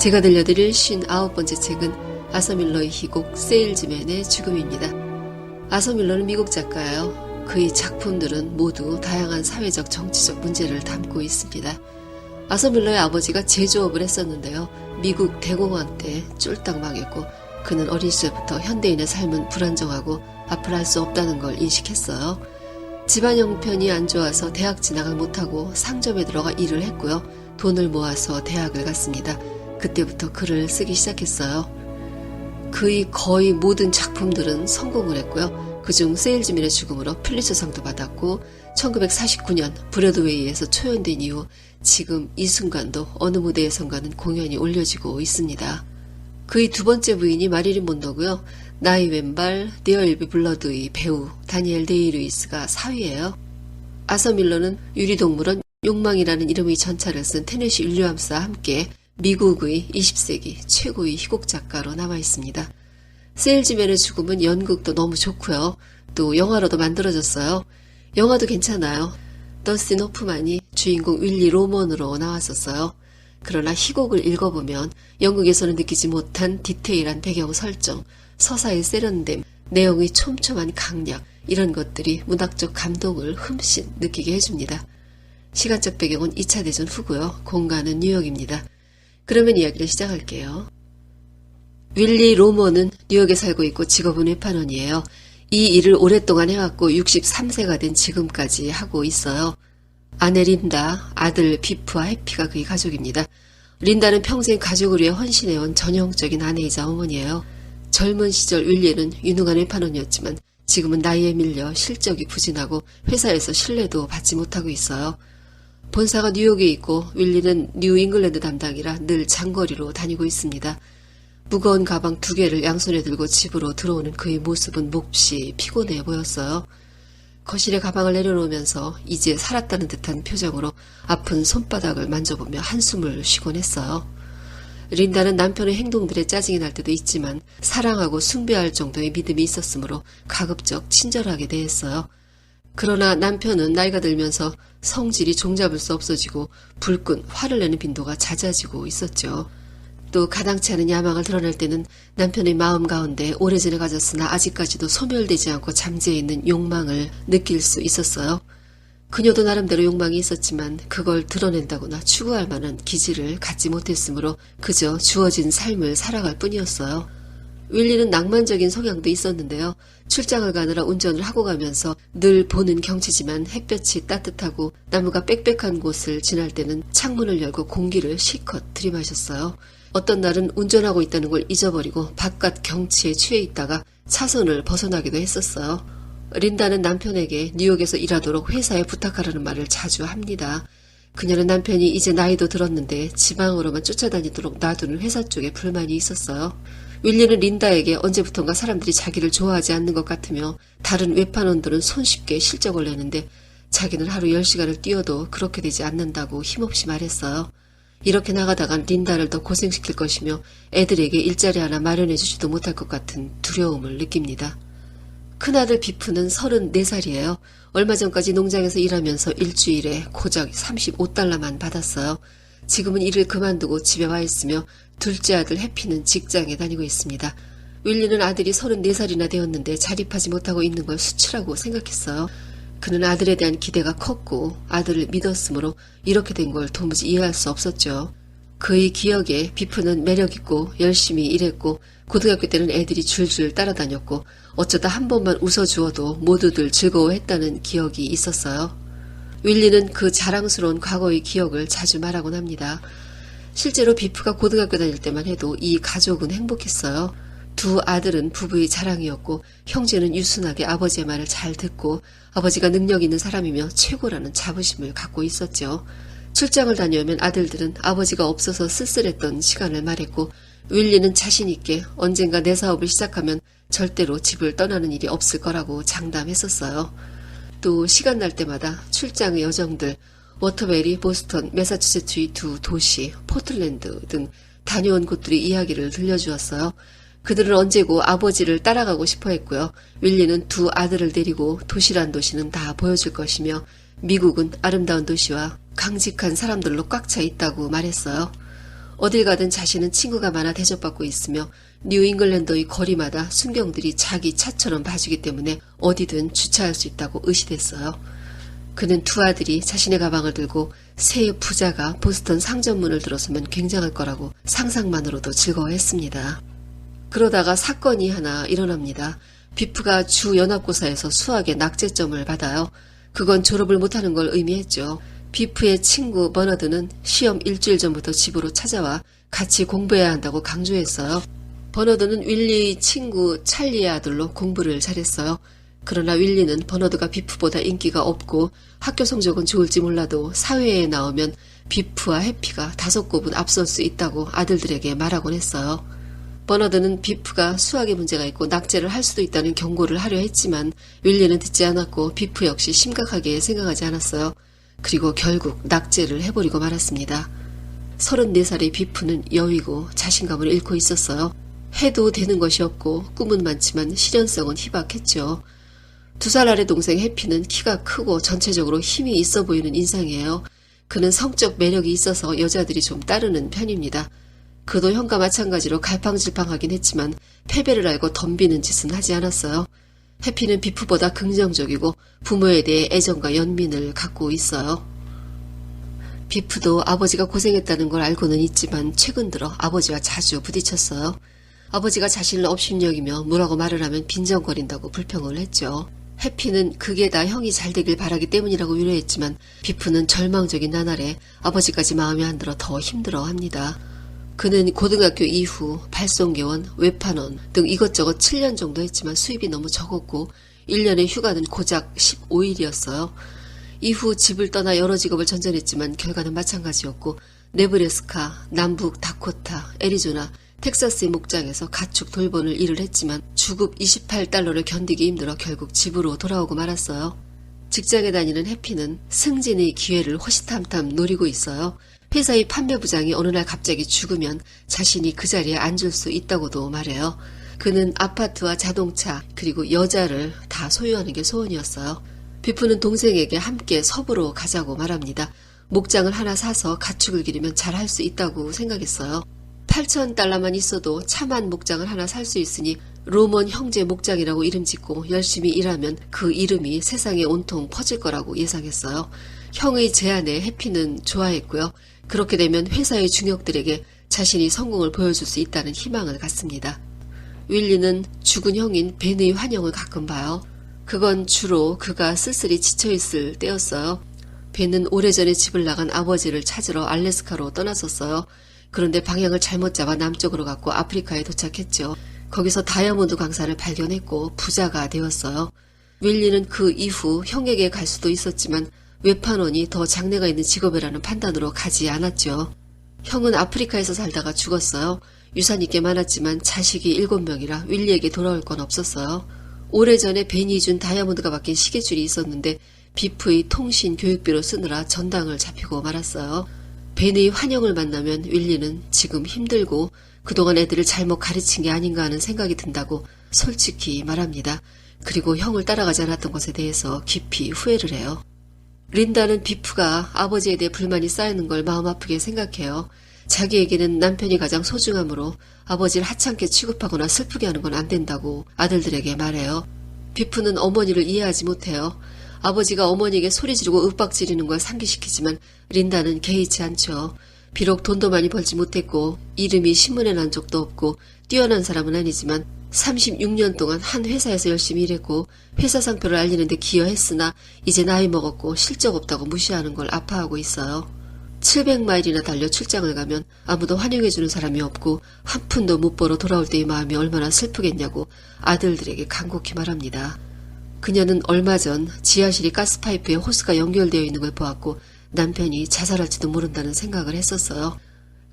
제가 들려드릴 59번째 책은 아서 밀러의 희곡 세일즈맨의 죽음입니다. 아서 밀러는 미국 작가예요. 그의 작품들은 모두 다양한 사회적 정치적 문제를 담고 있습니다. 아서 밀러의 아버지가 제조업을 했었는데요. 미국 대공황 때 쫄딱 망했고 그는 어린 시절부터 현대인의 삶은 불안정하고 앞을 알 수 없다는 걸 인식했어요. 집안 형편이 안 좋아서 대학 진학을 못하고 상점에 들어가 일을 했고요. 돈을 모아서 대학을 갔습니다. 그때부터 글을 쓰기 시작했어요. 그의 거의 모든 작품들은 성공을 했고요. 그중 세일즈맨의 죽음으로 필리처상도 받았고 1949년 브로드웨이에서 초연된 이후 지금 이 순간도 어느 무대에선가는 공연이 올려지고 있습니다. 그의 두 번째 부인이 마릴린 몬로고요. 나이 왼발 데어 윌 비 블러드의 배우 다니엘 데이루이스가 사위예요. 아서 밀러는 유리동물원 욕망이라는 이름의 전차를 쓴 테네시 윌리엄스와 함께 미국의 20세기 최고의 희곡 작가로 남아있습니다. 세일즈맨의 죽음은 연극도 너무 좋고요. 또 영화로도 만들어졌어요. 영화도 괜찮아요. 더스틴 호프만이 주인공 윌리 로먼으로 나왔었어요. 그러나 희곡을 읽어보면 영국에서는 느끼지 못한 디테일한 배경 설정, 서사의 세련됨, 내용의 촘촘한 강약 이런 것들이 문학적 감동을 흠씬 느끼게 해줍니다. 시간적 배경은 2차 대전 후고요. 공간은 뉴욕입니다. 그러면 이야기를 시작할게요. 윌리 로먼은 뉴욕에 살고 있고 직업은 외판원이에요. 이 일을 오랫동안 해왔고 63세가 된 지금까지 하고 있어요. 아내 린다, 아들 비프와 해피가 그의 가족입니다. 린다는 평생 가족을 위해 헌신해온 전형적인 아내이자 어머니예요. 젊은 시절 윌리는 유능한 외판원이었지만 지금은 나이에 밀려 실적이 부진하고 회사에서 신뢰도 받지 못하고 있어요. 본사가 뉴욕에 있고 윌리는 뉴 잉글랜드 담당이라 늘 장거리로 다니고 있습니다. 무거운 가방 2개를 양손에 들고 집으로 들어오는 그의 모습은 몹시 피곤해 보였어요. 거실에 가방을 내려놓으면서 이제 살았다는 듯한 표정으로 아픈 손바닥을 만져보며 한숨을 쉬곤 했어요. 린다는 남편의 행동들에 짜증이 날 때도 있지만 사랑하고 숭배할 정도의 믿음이 있었으므로 가급적 친절하게 대했어요. 그러나 남편은 나이가 들면서 성질이 종잡을 수 없어지고 불끈 화를 내는 빈도가 잦아지고 있었죠. 또 가당치 않은 야망을 드러낼 때는 남편의 마음 가운데 오래전에 가졌으나 아직까지도 소멸되지 않고 잠재해 있는 욕망을 느낄 수 있었어요. 그녀도 나름대로 욕망이 있었지만 그걸 드러낸다거나 추구할 만한 기질을 갖지 못했으므로 그저 주어진 삶을 살아갈 뿐이었어요. 윌리는 낭만적인 성향도 있었는데요. 출장을 가느라 운전을 하고 가면서 늘 보는 경치지만 햇볕이 따뜻하고 나무가 빽빽한 곳을 지날 때는 창문을 열고 공기를 실컷 들이마셨어요. 어떤 날은 운전하고 있다는 걸 잊어버리고 바깥 경치에 취해 있다가 차선을 벗어나기도 했었어요. 린다는 남편에게 뉴욕에서 일하도록 회사에 부탁하라는 말을 자주 합니다. 그녀는 남편이 이제 나이도 들었는데 지방으로만 쫓아다니도록 놔두는 회사 쪽에 불만이 있었어요. 윌리는 린다에게 언제부턴가 사람들이 자기를 좋아하지 않는 것 같으며 다른 외판원들은 손쉽게 실적을 내는데 자기는 하루 10시간을 뛰어도 그렇게 되지 않는다고 힘없이 말했어요. 이렇게 나가다간 린다를 더 고생시킬 것이며 애들에게 일자리 하나 마련해주지도 못할 것 같은 두려움을 느낍니다. 큰아들 비프는 34살이에요. 얼마 전까지 농장에서 일하면서 일주일에 고작 35달러만 받았어요. 지금은 일을 그만두고 집에 와 있으며 둘째 아들 해피는 직장에 다니고 있습니다. 윌리는 아들이 34살이나 되었는데 자립하지 못하고 있는 걸 수치라고 생각했어요. 그는 아들에 대한 기대가 컸고 아들을 믿었으므로 이렇게 된 걸 도무지 이해할 수 없었죠. 그의 기억에 비프는 매력있고 열심히 일했고 고등학교 때는 애들이 줄줄 따라다녔고 어쩌다 한 번만 웃어주어도 모두들 즐거워했다는 기억이 있었어요. 윌리는 그 자랑스러운 과거의 기억을 자주 말하곤 합니다. 실제로 비프가 고등학교 다닐 때만 해도 이 가족은 행복했어요. 두 아들은 부부의 자랑이었고 형제는 유순하게 아버지의 말을 잘 듣고 아버지가 능력 있는 사람이며 최고라는 자부심을 갖고 있었죠. 출장을 다녀오면 아들들은 아버지가 없어서 쓸쓸했던 시간을 말했고 윌리는 자신 있게 언젠가 내 사업을 시작하면 절대로 집을 떠나는 일이 없을 거라고 장담했었어요. 또 시간 날 때마다 출장의 여정들, 워터베리, 보스턴, 매사추세츠의 두 도시, 포틀랜드 등 다녀온 곳들의 이야기를 들려주었어요. 그들은 언제고 아버지를 따라가고 싶어 했고요. 윌리는 두 아들을 데리고 도시란 도시는 다 보여줄 것이며 미국은 아름다운 도시와 강직한 사람들로 꽉 차 있다고 말했어요. 어딜 가든 자신은 친구가 많아 대접받고 있으며 뉴잉글랜드의 거리마다 순경들이 자기 차처럼 봐주기 때문에 어디든 주차할 수 있다고 의시됐어요. 그는 두 아들이 자신의 가방을 들고 새 부자가 보스턴 상점문을 들어서면 굉장할 거라고 상상만으로도 즐거워했습니다. 그러다가 사건이 하나 일어납니다. 비프가 주 연합고사에서 수학에 낙제점을 받아요. 그건 졸업을 못하는 걸 의미했죠. 비프의 친구 버너드는 시험 일주일 전부터 집으로 찾아와 같이 공부해야 한다고 강조했어요. 버너드는 윌리의 친구 찰리의 아들로 공부를 잘했어요. 그러나 윌리는 버너드가 비프보다 인기가 없고 학교 성적은 좋을지 몰라도 사회에 나오면 비프와 해피가 5곱은 앞설 수 있다고 아들들에게 말하곤 했어요. 버너드는 비프가 수학에 문제가 있고 낙제를 할 수도 있다는 경고를 하려 했지만 윌리는 듣지 않았고 비프 역시 심각하게 생각하지 않았어요. 그리고 결국 낙제를 해버리고 말았습니다. 34살의 비프는 여위고 자신감을 잃고 있었어요. 해도 되는 것이 없고 꿈은 많지만 실현성은 희박했죠. 2살 아래 동생 해피는 키가 크고 전체적으로 힘이 있어 보이는 인상이에요. 그는 성적 매력이 있어서 여자들이 좀 따르는 편입니다. 그도 형과 마찬가지로 갈팡질팡하긴 했지만 패배를 알고 덤비는 짓은 하지 않았어요. 해피는 비프보다 긍정적이고 부모에 대해 애정과 연민을 갖고 있어요. 비프도 아버지가 고생했다는 걸 알고는 있지만 최근 들어 아버지와 자주 부딪혔어요. 아버지가 자신을 업신여기며 뭐라고 말을 하면 빈정거린다고 불평을 했죠. 해피는 그게 다 형이 잘 되길 바라기 때문이라고 위로했지만 비프는 절망적인 나날에 아버지까지 마음에 안 들어 더 힘들어합니다. 그는 고등학교 이후 발송교원, 외판원 등 이것저것 7년 정도 했지만 수입이 너무 적었고 1년의 휴가는 고작 15일이었어요. 이후 집을 떠나 여러 직업을 전전했지만 결과는 마찬가지였고 네브래스카, 남북 다코타, 애리조나, 텍사스의 목장에서 가축 돌보는 일을 했지만 주급 28달러를 견디기 힘들어 결국 집으로 돌아오고 말았어요. 직장에 다니는 해피는 승진의 기회를 호시탐탐 노리고 있어요. 회사의 판매부장이 어느 날 갑자기 죽으면 자신이 그 자리에 앉을 수 있다고도 말해요. 그는 아파트와 자동차 그리고 여자를 다 소유하는 게 소원이었어요. 비프는 동생에게 함께 서부로 가자고 말합니다. 목장을 하나 사서 가축을 기르면 잘할 수 있다고 생각했어요. 8,000달러만 있어도 참한 목장을 하나 살 수 있으니 로먼 형제 목장이라고 이름 짓고 열심히 일하면 그 이름이 세상에 온통 퍼질 거라고 예상했어요. 형의 제안에 해피는 좋아했고요. 그렇게 되면 회사의 중역들에게 자신이 성공을 보여줄 수 있다는 희망을 갖습니다. 윌리는 죽은 형인 벤의 환영을 가끔 봐요. 그건 주로 그가 쓸쓸히 지쳐있을 때였어요. 벤은 오래전에 집을 나간 아버지를 찾으러 알래스카로 떠났었어요. 그런데 방향을 잘못 잡아 남쪽으로 갔고 아프리카에 도착했죠. 거기서 다이아몬드 광산을 발견했고 부자가 되었어요. 윌리는 그 이후 형에게 갈 수도 있었지만 외판원이 더 장래가 있는 직업이라는 판단으로 가지 않았죠. 형은 아프리카에서 살다가 죽었어요. 유산이 꽤 많았지만 자식이 7명이라 윌리에게 돌아올 건 없었어요. 오래전에 벤이 준 다이아몬드가 박힌 시계줄이 있었는데 비프의 통신 교육비로 쓰느라 전당을 잡히고 말았어요. 벤의 환영을 만나면 윌리는 지금 힘들고 그동안 애들을 잘못 가르친 게 아닌가 하는 생각이 든다고 솔직히 말합니다. 그리고 형을 따라가지 않았던 것에 대해서 깊이 후회를 해요. 린다는 비프가 아버지에 대해 불만이 쌓이는 걸 마음 아프게 생각해요. 자기에게는 남편이 가장 소중하므로 아버지를 하찮게 취급하거나 슬프게 하는 건 안 된다고 아들들에게 말해요. 비프는 어머니를 이해하지 못해요. 아버지가 어머니에게 소리 지르고 윽박 지르는 걸 상기시키지만 린다는 개의치 않죠. 비록 돈도 많이 벌지 못했고 이름이 신문에 난 적도 없고 뛰어난 사람은 아니지만 36년 동안 한 회사에서 열심히 일했고 회사 상표를 알리는데 기여했으나 이제 나이 먹었고 실적 없다고 무시하는 걸 아파하고 있어요. 700마일이나 달려 출장을 가면 아무도 환영해주는 사람이 없고 한 푼도 못 벌어 돌아올 때의 마음이 얼마나 슬프겠냐고 아들들에게 간곡히 말합니다. 그녀는 얼마 전 지하실이 가스파이프에 호스가 연결되어 있는 걸 보았고 남편이 자살할지도 모른다는 생각을 했었어요.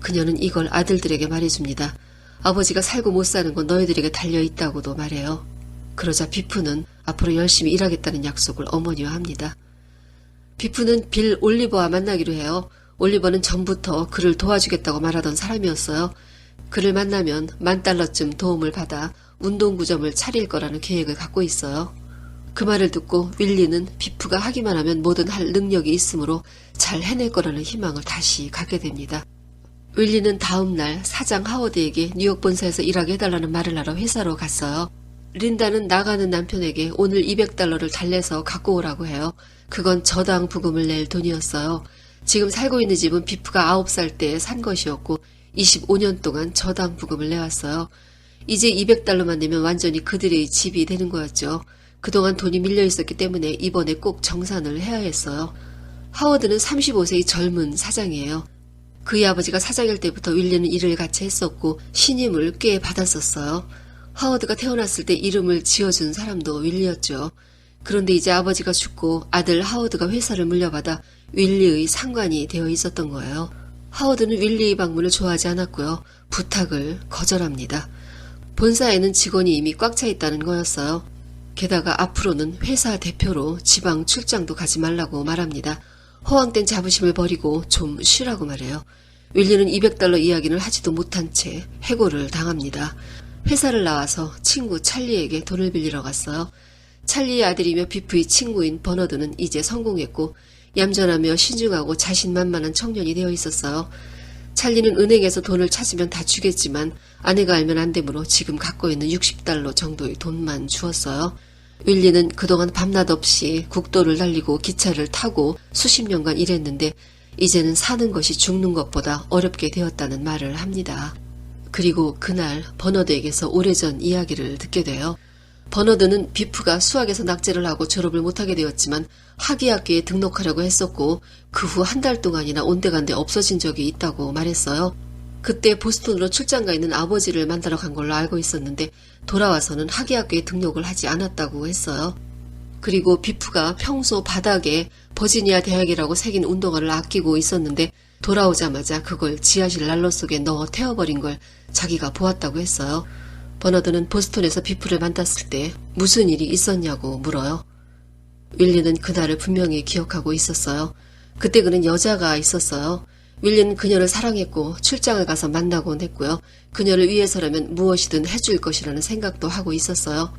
그녀는 이걸 아들들에게 말해줍니다. 아버지가 살고 못 사는 건 너희들에게 달려있다고도 말해요. 그러자 비프는 앞으로 열심히 일하겠다는 약속을 어머니와 합니다. 비프는 빌 올리버와 만나기로 해요. 올리버는 전부터 그를 도와주겠다고 말하던 사람이었어요. 그를 만나면 $10,000쯤 도움을 받아 운동구점을 차릴 거라는 계획을 갖고 있어요. 그 말을 듣고 윌리는 비프가 하기만 하면 뭐든 할 능력이 있으므로 잘 해낼 거라는 희망을 다시 갖게 됩니다. 윌리는 다음 날 사장 하워드에게 뉴욕 본사에서 일하게 해달라는 말을 하러 회사로 갔어요. 린다는 나가는 남편에게 오늘 $200를 달래서 갖고 오라고 해요. 그건 저당 부금을 낼 돈이었어요. 지금 살고 있는 집은 비프가 9살 때 산 것이었고 25년 동안 저당 부금을 내왔어요. 이제 $200만 내면 완전히 그들의 집이 되는 거였죠. 그동안 돈이 밀려 있었기 때문에 이번에 꼭 정산을 해야 했어요. 하워드는 35세의 젊은 사장이에요. 그의 아버지가 사장일 때부터 윌리는 일을 같이 했었고 신임을 꽤 받았었어요. 하워드가 태어났을 때 이름을 지어준 사람도 윌리였죠. 그런데 이제 아버지가 죽고 아들 하워드가 회사를 물려받아 윌리의 상관이 되어 있었던 거예요. 하워드는 윌리의 방문을 좋아하지 않았고요. 부탁을 거절합니다. 본사에는 직원이 이미 꽉 차 있다는 거였어요. 게다가 앞으로는 회사 대표로 지방 출장도 가지 말라고 말합니다. 허황된 자부심을 버리고 좀 쉬라고 말해요. 윌리는 $200 이야기를 하지도 못한 채 해고를 당합니다. 회사를 나와서 친구 찰리에게 돈을 빌리러 갔어요. 찰리의 아들이며 비프의 친구인 버너드는 이제 성공했고 얌전하며 신중하고 자신만만한 청년이 되어 있었어요. 찰리는 은행에서 돈을 찾으면 다 주겠지만 아내가 알면 안 되므로 지금 갖고 있는 $60 정도의 돈만 주었어요. 윌리는 그동안 밤낮 없이 국도를 달리고 기차를 타고 수십 년간 일했는데 이제는 사는 것이 죽는 것보다 어렵게 되었다는 말을 합니다. 그리고 그날 버너드에게서 오래전 이야기를 듣게 돼요. 버너드는 비프가 수학에서 낙제를 하고 졸업을 못하게 되었지만 학위학교에 등록하려고 했었고 그 후 한 달 동안이나 온데간데 없어진 적이 있다고 말했어요. 그때 보스턴으로 출장 가 있는 아버지를 만나러 간 걸로 알고 있었는데 돌아와서는 학위학교에 등록을 하지 않았다고 했어요. 그리고 비프가 평소 바닥에 버지니아 대학이라고 새긴 운동화를 아끼고 있었는데 돌아오자마자 그걸 지하실 난로 속에 넣어 태워버린 걸 자기가 보았다고 했어요. 버너드는 보스턴에서 비프를 만났을 때 무슨 일이 있었냐고 물어요. 윌리는 그날을 분명히 기억하고 있었어요. 그때 그는 여자가 있었어요. 윌리는 그녀를 사랑했고 출장을 가서 만나곤 했고요. 그녀를 위해서라면 무엇이든 해줄 것이라는 생각도 하고 있었어요.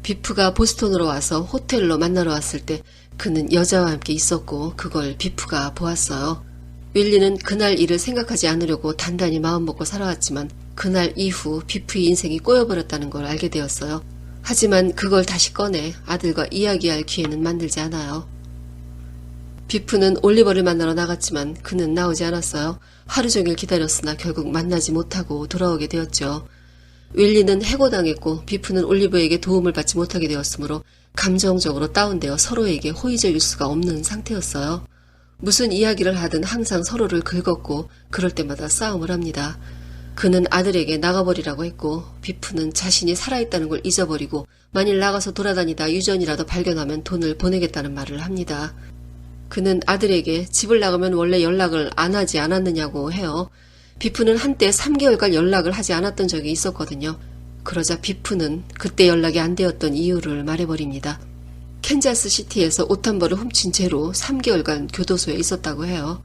비프가 보스턴으로 와서 호텔로 만나러 왔을 때 그는 여자와 함께 있었고 그걸 비프가 보았어요. 윌리는 그날 일을 생각하지 않으려고 단단히 마음먹고 살아왔지만 그날 이후 비프의 인생이 꼬여버렸다는 걸 알게 되었어요. 하지만 그걸 다시 꺼내 아들과 이야기할 기회는 만들지 않아요. 비프는 올리버를 만나러 나갔지만 그는 나오지 않았어요. 하루 종일 기다렸으나 결국 만나지 못하고 돌아오게 되었죠. 윌리는 해고당했고 비프는 올리버에게 도움을 받지 못하게 되었으므로 감정적으로 다운되어 서로에게 호의적일 수가 없는 상태였어요. 무슨 이야기를 하든 항상 서로를 긁었고 그럴 때마다 싸움을 합니다. 그는 아들에게 나가버리라고 했고 비프는 자신이 살아있다는 걸 잊어버리고 만일 나가서 돌아다니다 유전이라도 발견하면 돈을 보내겠다는 말을 합니다. 그는 아들에게 집을 나가면 원래 연락을 안 하지 않았느냐고 해요. 비프는 한때 3개월간 연락을 하지 않았던 적이 있었거든요. 그러자 비프는 그때 연락이 안 되었던 이유를 말해버립니다. 캔자스 시티에서 옷 한 벌을 훔친 채로 3개월간 교도소에 있었다고 해요.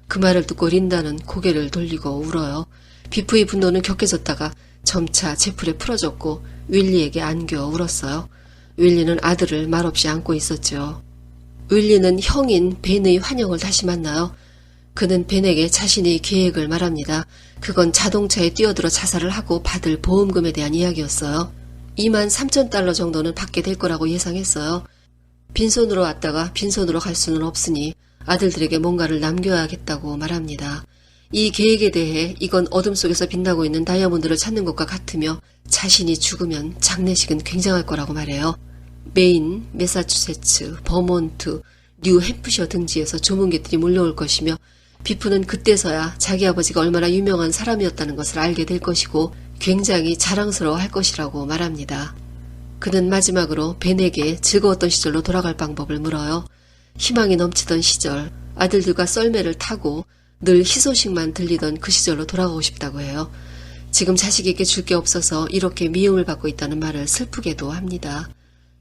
그 말을 듣고 린다는 고개를 돌리고 울어요. 비프의 분노는 격해졌다가 점차 제풀에 풀어졌고 윌리에게 안겨 울었어요. 윌리는 아들을 말없이 안고 있었죠. 윌리는 형인 벤의 환영을 다시 만나요. 그는 벤에게 자신의 계획을 말합니다. 그건 자동차에 뛰어들어 자살을 하고 받을 보험금에 대한 이야기였어요. $23,000 정도는 받게 될 거라고 예상했어요. 빈손으로 왔다가 빈손으로 갈 수는 없으니 아들들에게 뭔가를 남겨야겠다고 말합니다. 이 계획에 대해 이건 어둠 속에서 빛나고 있는 다이아몬드를 찾는 것과 같으며 자신이 죽으면 장례식은 굉장할 거라고 말해요. 메인, 매사추세츠, 버몬트, 뉴햄프셔 등지에서 조문객들이 몰려올 것이며 비프는 그때서야 자기 아버지가 얼마나 유명한 사람이었다는 것을 알게 될 것이고 굉장히 자랑스러워할 것이라고 말합니다. 그는 마지막으로 벤에게 즐거웠던 시절로 돌아갈 방법을 물어요. 희망이 넘치던 시절, 아들들과 썰매를 타고 늘 희소식만 들리던 그 시절로 돌아가고 싶다고 해요. 지금 자식에게 줄 게 없어서 이렇게 미움을 받고 있다는 말을 슬프게도 합니다.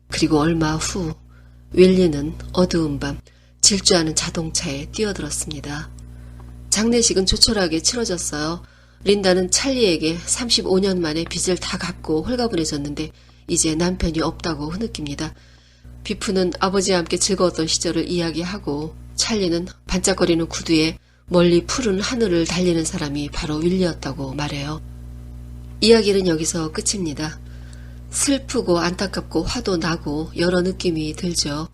그리고 얼마 후 윌리는 어두운 밤 질주하는 자동차에 뛰어들었습니다. 장례식은 조촐하게 치러졌어요. 린다는 찰리에게 35년 만에 빚을 다 갚고 홀가분해졌는데 이제 남편이 없다고 흐느낍니다. 비프는 아버지와 함께 즐거웠던 시절을 이야기하고 찰리는 반짝거리는 구두에 멀리 푸른 하늘을 달리는 사람이 바로 윌리였다고 말해요. 이야기는 여기서 끝입니다. 슬프고 안타깝고 화도 나고 여러 느낌이 들죠.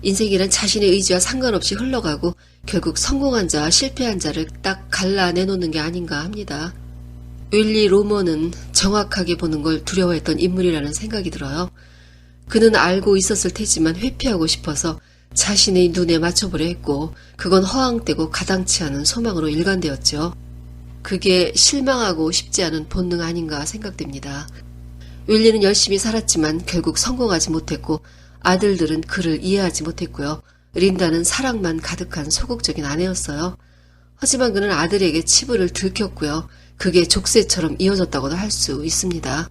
인생이란 자신의 의지와 상관없이 흘러가고 결국 성공한 자와 실패한 자를 딱 갈라내놓는 게 아닌가 합니다. 윌리 로머는 정확하게 보는 걸 두려워했던 인물이라는 생각이 들어요. 그는 알고 있었을 테지만 회피하고 싶어서 자신의 눈에 맞춰보려 했고 그건 허황되고 가당치 않은 소망으로 일관되었죠. 그게 실망하고 싶지 않은 본능 아닌가 생각됩니다. 윌리는 열심히 살았지만 결국 성공하지 못했고 아들들은 그를 이해하지 못했고요. 린다는 사랑만 가득한 소극적인 아내였어요. 하지만 그는 아들에게 치부를 들켰고요. 그게 족쇄처럼 이어졌다고도 할 수 있습니다.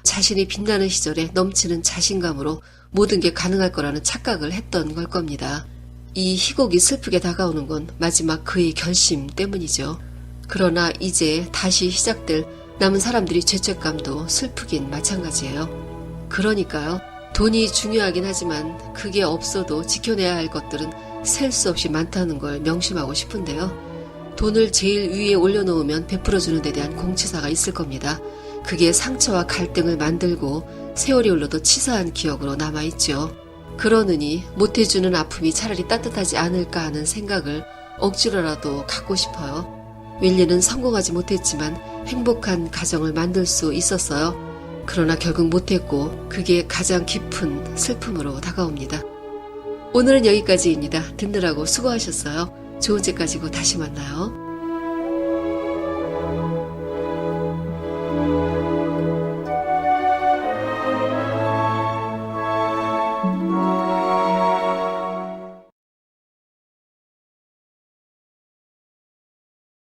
자신이 빛나는 시절에 넘치는 자신감으로 모든 게 가능할 거라는 착각을 했던 걸 겁니다. 이 희곡이 슬프게 다가오는 건 마지막 그의 결심 때문이죠. 그러나 이제 다시 시작될 남은 사람들이 죄책감도 슬프긴 마찬가지예요. 그러니까요. 돈이 중요하긴 하지만 그게 없어도 지켜내야 할 것들은 셀 수 없이 많다는 걸 명심하고 싶은데요. 돈을 제일 위에 올려놓으면 베풀어주는 데 대한 공치사가 있을 겁니다. 그게 상처와 갈등을 만들고 세월이 흘러도 치사한 기억으로 남아있죠. 그러느니 못해주는 아픔이 차라리 따뜻하지 않을까 하는 생각을 억지로라도 갖고 싶어요. 윌리는 성공하지 못했지만 행복한 가정을 만들 수 있었어요. 그러나 결국 못했고 그게 가장 깊은 슬픔으로 다가옵니다. 오늘은 여기까지입니다. 듣느라고 수고하셨어요. 좋은 책 가지고 다시 만나요.